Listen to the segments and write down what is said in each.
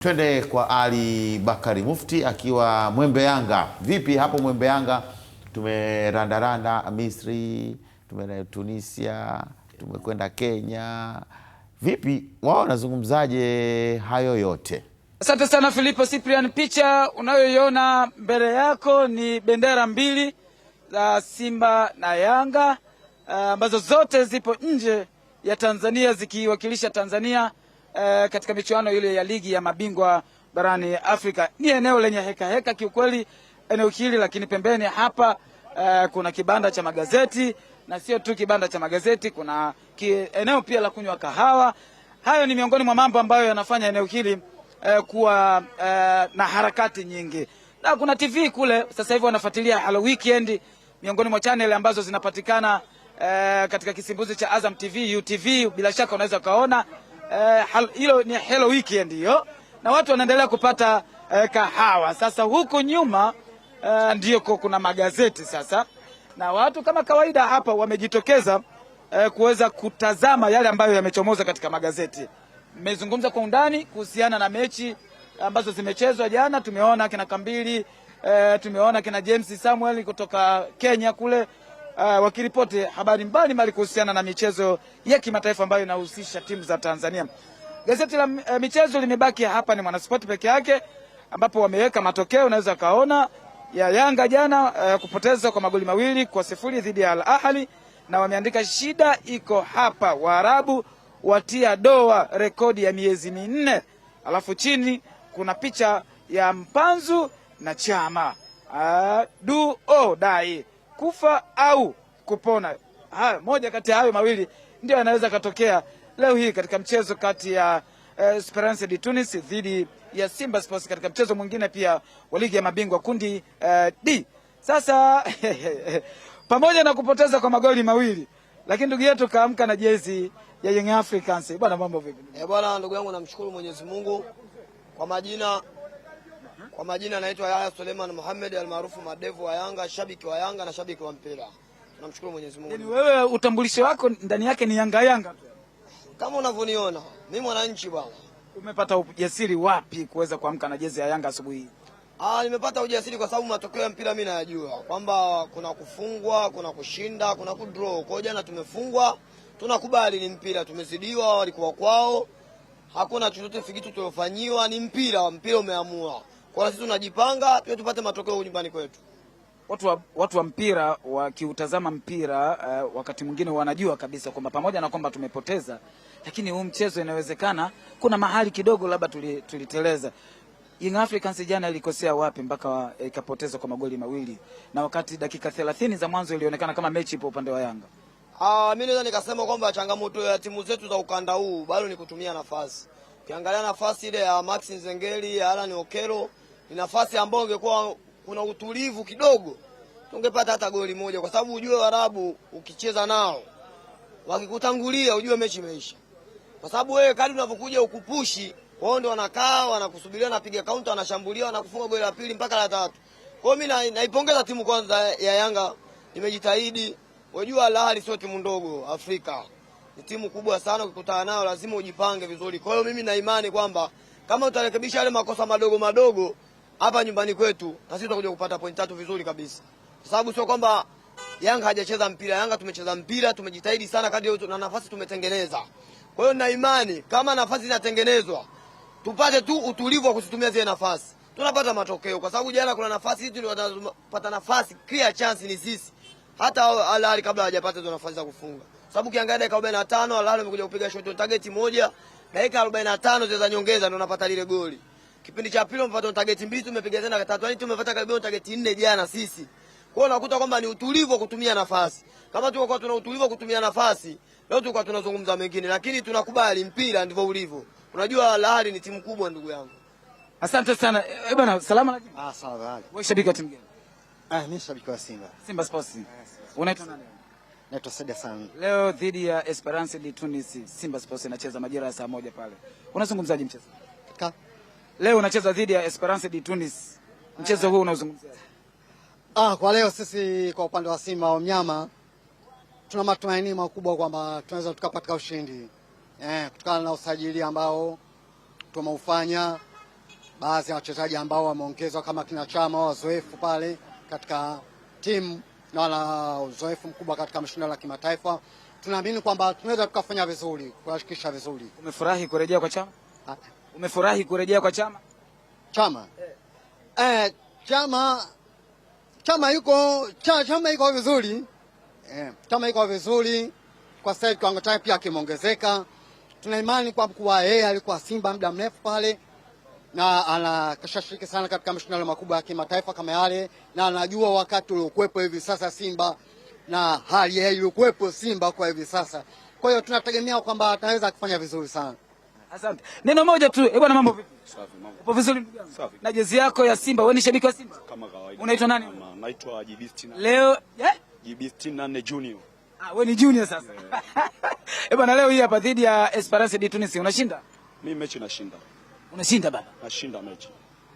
Twende kwa Ali Bakari Mufti akiwa Mwembe Yanga. Vipi hapo Mwembe Yanga? Tumerandaranda Misri, tumeenda Tunisia, tumekwenda Kenya. Vipi wao wanazungumzaje hayo yote? Asante sana Filipo Cyprian. Picha unayoiona mbele yako ni bendera mbili za Simba na Yanga ambazo zote zipo nje ya Tanzania zikiwakilisha Tanzania katika michuano ile ya ligi ya mabingwa barani Afrika. Ni eneo lenye heka kiukweli eneo hili, lakini pembeni hapa kuna kibanda cha magazeti, na sio tu kibanda cha magazeti, kuna eneo pia la kunywa kahawa. Hayo ni miongoni mwa mambo ambayo yanafanya eneo hili kuwa na harakati nyingi. Na kuna TV kule sasa hivi wanafuatilia Hello Weekend, miongoni mwa channel ambazo zinapatikana katika kisimbuzi cha Azam TV, UTV, bila shaka unaweza kaona hilo ni Hello Weekend hiyo, na watu wanaendelea kupata kahawa. Sasa huko nyuma ndio kuna magazeti sasa, na watu kama kawaida hapa wamejitokeza kuweza kutazama yale ambayo yamechomoza katika magazeti. Mmezungumza kwa undani kuhusiana na mechi ambazo zimechezwa jana. Tumeona kina Kambili, tumeona kina James Samuel kutoka Kenya kule wakiripoti habari mbalimbali kuhusiana na michezo ya kimataifa ambayo inahusisha timu za Tanzania. Gazeti la michezo limebaki hapa ni Mwanaspoti peke yake, ambapo wameweka matokeo. Unaweza kaona ya Yanga jana kupoteza kwa magoli 2-0 dhidi ya Al Ahly, na wameandika shida iko hapa, Waarabu watia doa rekodi ya miezi 4. Alafu chini kuna picha ya Mpanzu na Chama, do or die, kufa au kupona. Moja kati ya hayo mawili ndio yanaweza katokea leo hii katika mchezo kati ya Esperance de Tunis dhidi ya Simba Sports, katika mchezo mwingine pia wa ligi ya mabingwa kundi D. Sasa pamoja na kupoteza kwa magoli 2, lakini ndugu yetu kaamka na jezi ya Young Africans. Bwana, mambo vipi? Bwana, ndugu yangu, namshukuru Mwenyezi Mungu. Kwa majina naitwa Yahya Suleiman Mohamed almaarufu Madevu wa Yanga, shabiki wa Yanga na shabiki wa mpira. Tunamshukuru Mwenyezi Mungu. Yaani wewe utambulisho wako ndani yake ni Yanga tu. Kama unavyoniona, mimi mwananchi bwana. Umepata ujasiri wapi kuweza kuamka na jezi ya Yanga asubuhi hii? Nimepata ujasiri kwa sababu matokeo ya mpira mimi nayajua. Kwamba kuna kufungwa, kuna kushinda, kuna kudraw. Kwa jana tumefungwa, tunakubali ni mpira, tumezidiwa, walikuwa kwao. Hakuna chochote fikitu tuliofanyiwa, ni mpira umeamua. Kwa sisi tunajipanga pia tupate matokeo nyumbani kwetu. Watu wa mpira wakiutazama mpira wakati mwingine wanajua kabisa kwamba pamoja na kwamba tumepoteza, lakini huu mchezo inawezekana kuna mahali kidogo labda tuliteleza. Young Africans jana ilikosea wapi mpaka ikapoteza kwa magoli 2, na wakati dakika 30 za mwanzo ilionekana kama mechi ipo upande wa Yanga? Mimi naweza nikasema kwamba changamoto ya timu zetu za ukanda huu bado ni kutumia nafasi. Ukiangalia nafasi ile ya Max Nzengeli, ya Alan Okelo, ni nafasi ambayo ingekuwa kuna utulivu kidogo, tungepata hata goli moja, kwa sababu ujue Waarabu ukicheza nao wakikutangulia ujue mechi imeisha. Kwa sababu wewe kadri unavyokuja ukupushi, wao ndio wanakaa wanakusubiria, napiga counter, wanashambulia, wanakufunga goli la pili mpaka la 3. Kwa hiyo mimi naipongeza timu kwanza ya Yanga, imejitahidi. Unajua Al Ahly sio timu ndogo Afrika, ni timu kubwa sana, ukikutana nayo lazima ujipange vizuri. Kwa hiyo mimi na imani kwamba kama utarekebisha yale makosa madogo hapa nyumbani kwetu, na sisi tutakuja kupata point 3 vizuri kabisa. Kwa sababu sio kwamba Yanga hajacheza mpira, Yanga tumecheza mpira, tumejitahidi sana kadri na nafasi tumetengeneza. Kwa hiyo na imani kama nafasi zinatengenezwa, tupate tu utulivu wa kuzitumia zile nafasi, tunapata matokeo. Kwa sababu jana kuna nafasi hizi tunapata nafasi, clear chance ni sisi. Hata Al Ahly kabla hajapata hizo nafasi za kufunga. Sababu ukiangalia dakika 45 Al Ahly amekuja kupiga shot on target moja, dakika 45 za nyongeza ndio unapata lile goli. Kipindi cha pili tumepata on target 2, tumepiga tena 3, yani tumepata karibu on target 4 jana sisi. Kwa hiyo unakuta kwamba ni utulivu wa kutumia nafasi. Kama tulikuwa tuna utulivu wa kutumia nafasi, leo tulikuwa tunazungumza mengine, lakini tunakubali mpira ndivyo ulivyo. Unajua Al Ahly ni timu kubwa ndugu yangu. Asante sana. Bwana, salama lakini. Sawa. Wewe shabiki wa timu gani? Mimi shabiki wa Simba. Simba Sports. Unaitwa nani? Naitwa Sadia sana. Leo dhidi ya Esperance de Tunis, Simba Sports inacheza majira ya saa 1 pale. Unazungumzaje mchezo? Leo unacheza dhidi ya Esperance de Tunis. Mchezo huu unaozungumzia? Kwa leo sisi kwa upande wa Simba wa mnyama tuna matumaini makubwa kwamba tunaweza tukapata ushindi. Kutokana na usajili ambao tumeufanya baadhi ya wachezaji ambao wameongezwa kama kina Chama, wazoefu pale katika timu na wana uzoefu mkubwa katika mashindano ya kimataifa. Tunaamini kwamba tunaweza tukafanya vizuri, kuhakikisha vizuri. Umefurahi kurejea kwa Chama? Umefurahi kurejea kwa Chama? Chama Chama yuko vizuri. Chama yuko vizuri kwa sasa, kiwango chake pia kimeongezeka. Tuna imani kwa kuwa yeye alikuwa Simba muda mrefu pale na anakashashiriki sana katika mashindano makubwa ya kimataifa kama yale, na anajua wakati uliokuwepo hivi sasa Simba na hali iliyokuwepo Simba kwa hivi sasa. Kwa hiyo tunategemea kwamba ataweza kufanya vizuri sana. Asante. Neno moja tu, bwana, mambo vipi? Safi, mambo. Upo vizuri ndugu yangu? Safi. Na jezi yako ya Simba, wewe ni shabiki wa Simba? Kama kawaida. Unaitwa nani? Naitwa GB 64. Leo, GB 64 Junior. Wewe ni junior sasa. Bwana, leo hii hapa dhidi ya Esperance de Tunis unashinda? Mimi mechi nashinda. Unashinda baba? Nashinda mechi.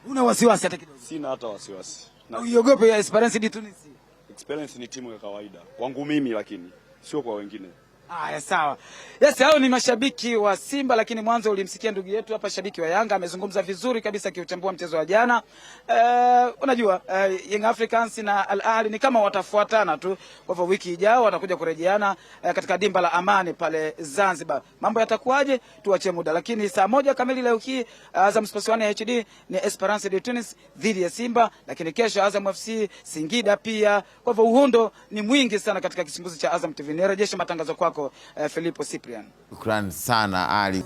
Una wasiwasi hata kidogo? Sina hata wasiwasi. Uiogope ya Esperance de Tunis? Experience ni timu ya kawaida. Wangu mimi lakini sio kwa wengine. Haya, sawa. Yes, hao ni mashabiki wa Simba, lakini mwanzo ulimsikia ndugu yetu hapa shabiki wa Yanga amezungumza vizuri kabisa akiutambua mchezo wa jana. Unajua Young Africans na Al Ahly ni kama watafuatana tu. Kwa hivyo wiki ijayo watakuja kurejeana katika dimba la Amani pale Zanzibar. Mambo yatakuwaje? Tuachie muda. Lakini saa 1 kamili leo hii Azam Sports 1 HD ni Esperance de Tunis dhidi ya Simba, lakini kesho Azam FC Singida pia. Kwa hivyo uhondo ni mwingi sana katika kisimbuzi cha Azam TV. Nirejeshe matangazo kwako Filipo Cyprian. Shukrani sana Ali.